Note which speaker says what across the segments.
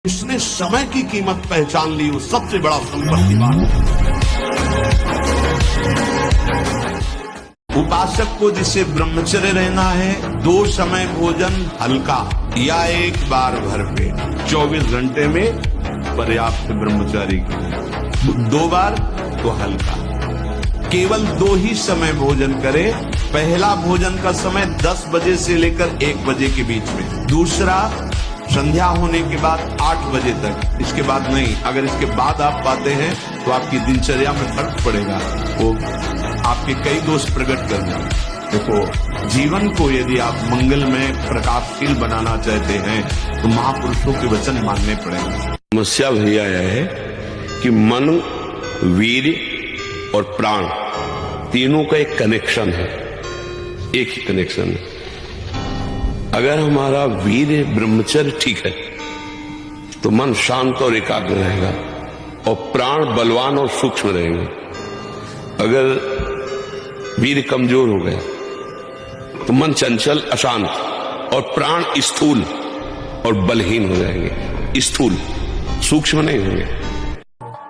Speaker 1: इसने समय की कीमत पहचान ली, वो सबसे बड़ा संपत्ति बात। उपासक को जिसे ब्रह्मचर्य रहना है, 2 समय भोजन हल्का या 1 बार भरपेट 24 घंटे में पर्याप्त ब्रह्मचारी के लिए, 2 बार तो हल्का। केवल 2 ही समय भोजन करे। पहला भोजन का समय 10 बजे से लेकर 1 बजे के बीच में, दूसरा संध्या होने के बाद 8 बजे तक, इसके बाद नहीं। अगर इसके बाद आप पाते हैं तो आपकी दिनचर्या में फर्क पड़ेगा, वो आपके कई दोष प्रकट करना। देखो, जीवन को यदि आप मंगलमय प्रकाशशील बनाना चाहते हैं तो महापुरुषों के वचन मानने पड़ेंगे। समस्या भैया यह है कि मन, वीर और प्राण तीनों का एक कनेक्शन है, एक ही कनेक्शन है। अगर हमारा वीर ब्रह्मचर्य ठीक है तो मन शांत और एकाग्र रहेगा और प्राण बलवान और सूक्ष्म रहेंगे। अगर वीर कमजोर हो गया तो मन चंचल, अशांत और प्राण स्थूल और बलहीन हो जाएंगे, स्थूल, सूक्ष्म नहीं होंगे।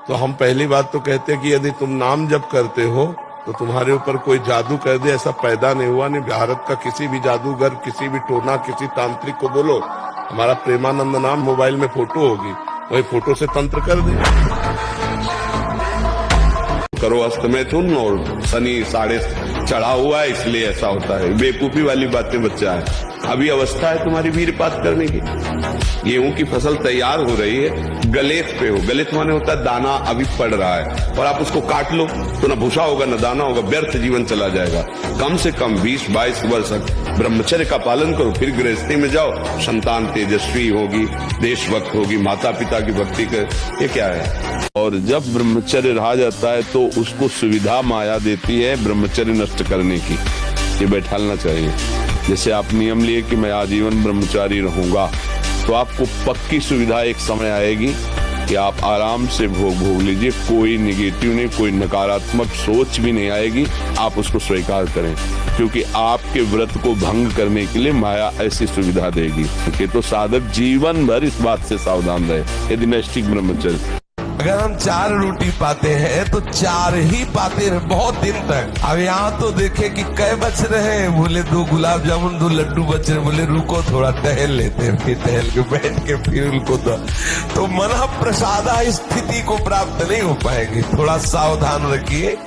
Speaker 1: तो हम पहली बात तो कहते हैं कि यदि तुम नाम जप करते हो तो तुम्हारे ऊपर कोई जादू कर दे, ऐसा पैदा नहीं हुआ। नहीं, भारत का किसी भी जादूगर, किसी भी टोना, किसी तांत्रिक को बोलो हमारा प्रेमानंद नाम मोबाइल में फोटो होगी, वही फोटो से तंत्र कर दे। करो अस्तमैथुन और शनि 6.5 चढ़ा हुआ है इसलिए ऐसा होता है। बेवकूफी वाली बातें बच्चा है। अभी अवस्था है तुम्हारी वीरपात करने की। गेहूं की फसल तैयार हो रही है, गलेत पे हो। गलेत माने होता है दाना अभी पड़ रहा है और आप उसको काट लो तो ना भूसा होगा ना दाना होगा, व्यर्थ जीवन चला जाएगा। कम से कम 20-22 वर्ष ब्रह्मचर्य का पालन करो, फिर गृहस्थी में जाओ। संतान तेजस्वी होगी, देशभक्त होगी, माता पिता की भक्ति कर, ये क्या है। और जब ब्रह्मचर्य रहा जाता है तो उसको सुविधा माया देती है ब्रह्मचर्य नष्ट करने की। ये बैठालना चाहिए। जैसे आप नियम लिए कि मैं आजीवन ब्रह्मचारी रहूंगा, तो आपको पक्की सुविधा एक समय आएगी कि आप आराम से भोग लीजिए। कोई निगेटिव नहीं, कोई नकारात्मक सोच भी नहीं आएगी। आप उसको स्वीकार करें, क्योंकि आपके व्रत को भंग करने के लिए माया ऐसी सुविधा देगी कि तो साधक जीवन भर इस बात से सावधान रहे यदि नैष्ठिक ब्रह्मचर्य।
Speaker 2: अगर हम 4 रोटी पाते हैं तो 4 ही पाते रहे बहुत दिन तक। अब यहाँ तो देखे कि कै बच रहे हैं, बोले 2 गुलाब जामुन 2 लड्डू बच रहे, बोले रुको थोड़ा टहल लेते हैं, फिर टहल के बैठ के फिर उनको दो। तो मन प्रसादा स्थिति को प्राप्त नहीं हो पाएगी। थोड़ा सावधान रखिए,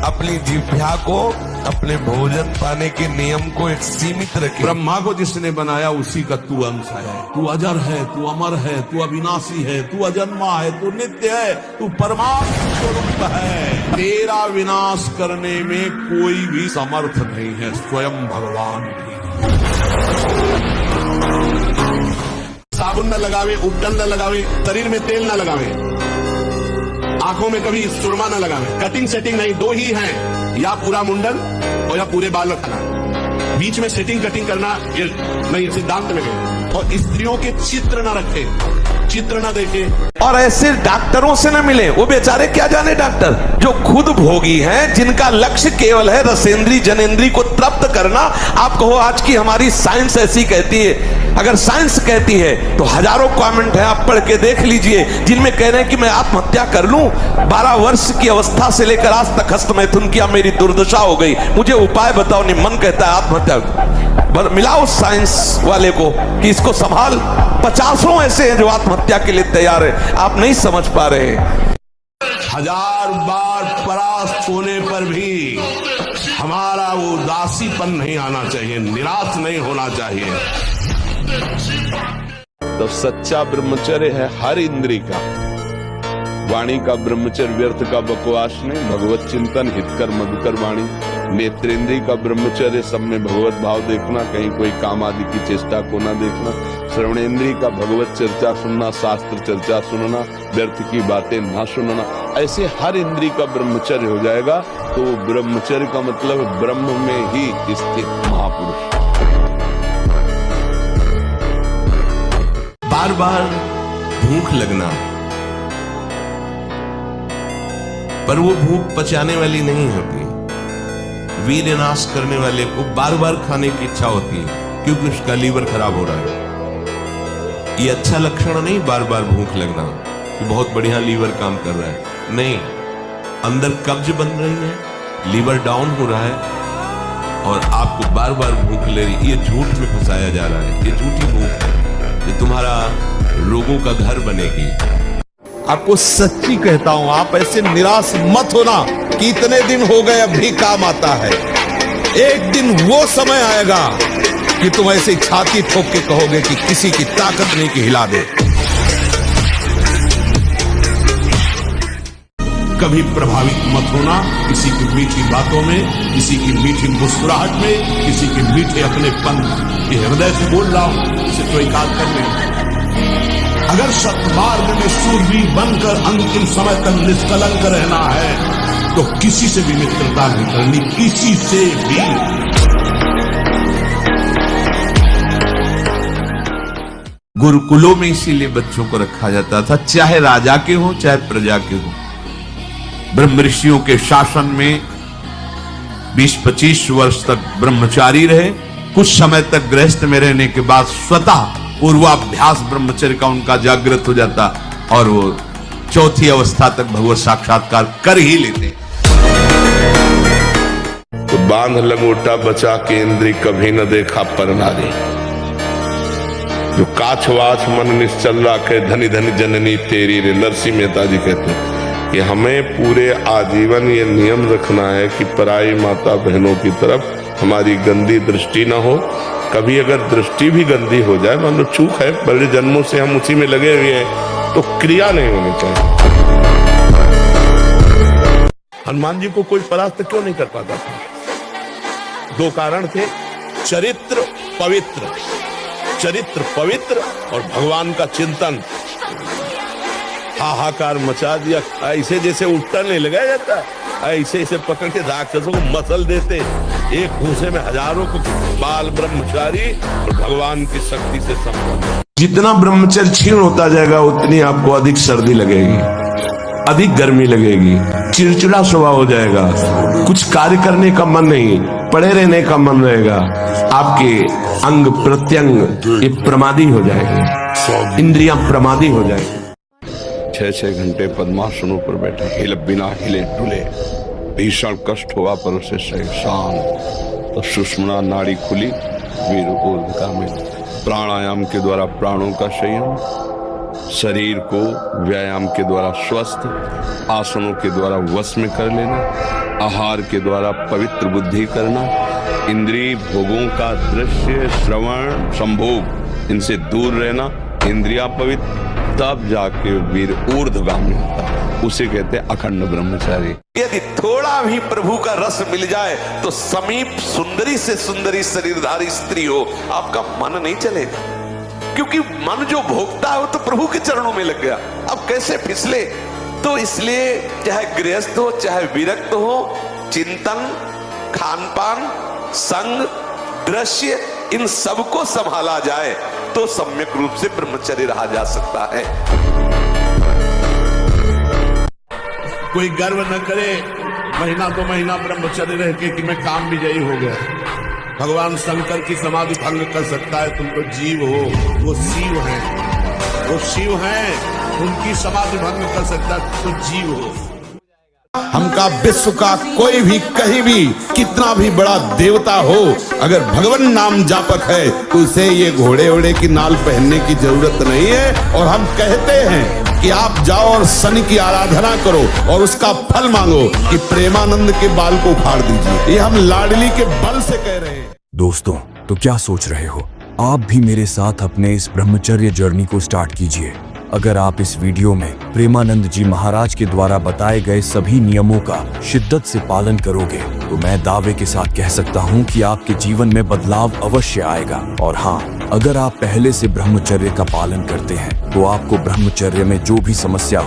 Speaker 2: अपनी जिह्वा को, अपने भोजन पाने के नियम को एक सीमित रखिए।
Speaker 1: ब्रह्मा को जिसने बनाया उसी का तू अंश है। तू अजर है, तू अमर है, तू अविनाशी है, तू अजन्मा है, तू नित्य है, तू परमात्मा स्वरूप है। तेरा विनाश करने में कोई भी समर्थ नहीं है, स्वयं भगवान भी। साबुन न लगावे, उपटन न लगावे, शरीर में तेल न लगावे, आंखों में कभी सुरमा न लगावे, कटिंग सेटिंग नहीं, 2 ही हैं, या पूरा मुंडन और या पूरे बाल रखना। बीच में सेटिंग कटिंग करना ये नहीं, सिद्धांत में है। और स्त्रियों के चित्र न रखे, चित्र न देखे।
Speaker 2: और ऐसे डॉक्टरों से न मिले, वो बेचारे क्या जाने डॉक्टर जो खुद भोगी हैं, जिनका लक्ष्य केवल है रसेंद्री जनेंद्री को तृप्त करना। आप कहो आज की हमारी साइंस ऐसी कहती है। अगर साइंस कहती है तो हजारों कमेंट हैं, आप पढ़ के देख लीजिए, जिनमें कह रहे हैं कि मैं आत्महत्या कर लूं। 12 वर्ष की अवस्था से लेकर आज तक हस्तमैथुन किया, मेरी दुर्दशा हो गई, मुझे उपाय बताओ। नहीं, मन कहता है आत्महत्या। मिलाओ साइंस वाले को कि इसको संभाल। 50 ऐसे हैं जो आत्महत्या के लिए तैयार है, आप नहीं समझ पा रहे।
Speaker 1: 1000 बार परास्त होने पर भी हमारा वो उदासीपन नहीं आना चाहिए, निराश नहीं होना चाहिए।
Speaker 3: तो सच्चा ब्रह्मचर्य है हर इंद्री का। वाणी का ब्रह्मचर्य व्यर्थ का बकवास नहीं, भगवत चिंतन, हितकर मधुकर वाणी। नेत्रेंद्री का ब्रह्मचर्य सब में भगवत भाव देखना, कहीं कोई काम आदि की चेष्टा को ना देखना। श्रवणेन्द्री का भगवत चर्चा सुनना, शास्त्र चर्चा सुनना, व्यर्थ की बातें ना सुनना। ऐसे हर इंद्री का ब्रह्मचर्य हो जाएगा तो ब्रह्मचर्य का मतलब ब्रह्म में ही स्थित महापुरुष।
Speaker 2: बार बार भूख लगना, पर वो भूख पचाने वाली नहीं होती। वीर्य नाश करने वाले को बार बार खाने की इच्छा होती है, क्योंकि उसका लीवर खराब हो रहा है। ये अच्छा लक्षण नहीं बार बार भूख लगना कि बहुत बढ़िया लीवर काम कर रहा है, नहीं, अंदर कब्ज बन रही है, लीवर डाउन हो रहा है और आपको बार बार भूख ले रही, ये झूठ में फंसाया जा रहा है। ये झूठी भूख है, ये तुम्हारा रोगों का घर बनेगी।
Speaker 4: आपको सच्ची कहता हूं, आप ऐसे निराश मत होना कि इतने दिन हो गए अब भी काम आता है। एक दिन वो समय आएगा कि तुम ऐसे छाती ठोक के कहोगे कि किसी की ताकत नहीं कि हिला दे। कभी प्रभावित मत होना किसी की मीठी बातों में, किसी की मीठी मुस्कुराहट में, किसी के मीठे अपनेपन की हृदय से बोल रहा हूं, इसे स्वीकार कर ले। अगर सत्मार्ग में सूरवीर बनकर अंतिम समय तक निष्कलंक रहना है तो किसी से भी मित्रता नहीं करनी, किसी से भी।
Speaker 2: गुरुकुलों में इसीलिए बच्चों को रखा जाता था, चाहे राजा के हो चाहे प्रजा के हो। ब्रह्म ऋषियों के शासन में 20-25 वर्ष तक ब्रह्मचारी रहे, कुछ समय तक गृहस्थ में रहने के बाद स्वतः पूर्वाभ्यास ब्रह्मचर्य का उनका जागृत हो जाता और वो चौथी अवस्था तक भगवत साक्षात्कार कर ही लेते।
Speaker 3: तो बांध लंगोटा बचा के इंद्री कभी न देखा पर नारी, जो काछवाछ मन निश्चल राखे धनी धनी जननी तेरी रे। नरसिंह मेहता जी कहते हैं कि हमें पूरे आजीवन ये नियम रखना है कि पराई माता बहनों की तरफ हमारी गंदी दृष्टि ना हो। कभी अगर दृष्टि भी गंदी हो जाए, मान लो चूक है, बड़े जन्मों से हम उसी में लगे हुए हैं, तो क्रिया नहीं होनी चाहिए।
Speaker 4: हनुमान जी को कोई परास्त क्यों नहीं कर पाता था? 2 कारण थे, चरित्र पवित्र, चरित्र पवित्र और भगवान का चिंतन। हाहाकार मचा दिया, ऐसे जैसे उल्टा नहीं लगाया जाता, ऐसे ऐसे पकड़ के राक्षसों को मसल देते, एक भूसे में हजारों को बाल ब्रह्मचारी और भगवान की शक्ति से संपन्न।
Speaker 2: जितना ब्रह्मचर्य क्षीण होता जाएगा उतनी आपको अधिक सर्दी लगेगी, अधिक गर्मी लगेगी, चिड़चिड़ा स्वभाव हो जाएगा, कुछ कार्य करने का मन नहीं, पड़े रहने का मन रहेगा, आपके अंग प्रत्यंग ये प्रमादी हो जाएंगे, इंद्रियां प्रमादी हो जाएंगी।
Speaker 3: 6-6 घंटे पद्मासनों पर बैठा, बिना हिले डुले, भीषण कष्ट हुआ पर उसे सही शांत। तो सुषुम्ना नाड़ी खुली, वीर ऊर्ध्वगा में प्राणायाम के द्वारा प्राणों का संयम, शरीर को व्यायाम के द्वारा स्वस्थ, आसनों के द्वारा वश में कर लेना, आहार के द्वारा पवित्र बुद्धि करना, इंद्रिय भोगों का दृश्य श्रवण संभोग इनसे दूर रहना, इंद्रिया पवित्र, तब जाके वीर ऊर्ध्वगामी होता है। उसे कहते हैं अखंड ब्रह्मचारी।
Speaker 2: यदि थोड़ा भी प्रभु का रस मिल जाए तो समीप सुंदरी से सुंदरी शरीरधारी स्त्री हो, आपका मन नहीं चलेगा, क्योंकि मन जो भोगता है वो तो प्रभु के चरणों में लग गया, अब कैसे फिसले। तो इसलिए चाहे गृहस्थ हो चाहे विरक्त हो, चिंतन, खान पान, संग, दृश्य, इन सबको संभाला जाए तो सम्यक रूप से ब्रह्मचर्य रहा जा सकता है।
Speaker 4: कोई गर्व न करे महीना 2 महीना ब्रह्मचर्य रह के कि मैं काम विजयी हो गया। भगवान शंकर की समाधि भंग कर सकता है, तुम तो जीव हो, वो शिव हैं, वो शिव हैं, उनकी समाधि भंग कर सकता है, तो जीव हो। हमका विश्व का कोई भी कहीं भी कितना भी बड़ा देवता हो, अगर भगवान नाम जापक है तो उसे ये घोड़े ओड़े की नाल पहनने की जरूरत नहीं है। और हम कहते हैं कि आप जाओ और शनि की आराधना करो और उसका फल मांगो कि प्रेमानंद के बाल को उखाड़ दीजिए। ये हम लाडली के बल से कह रहे हैं।
Speaker 5: दोस्तों, तो क्या सोच रहे हो? आप भी मेरे साथ अपने इस ब्रह्मचर्य जर्नी को स्टार्ट कीजिए। अगर आप इस वीडियो में प्रेमानंद जी महाराज के द्वारा बताए गए सभी नियमों का शिद्दत से पालन करोगे तो मैं दावे के साथ कह सकता हूं कि आपके जीवन में बदलाव अवश्य आएगा। और हाँ, अगर आप पहले से ब्रह्मचर्य का पालन करते हैं तो आपको ब्रह्मचर्य में जो भी समस्या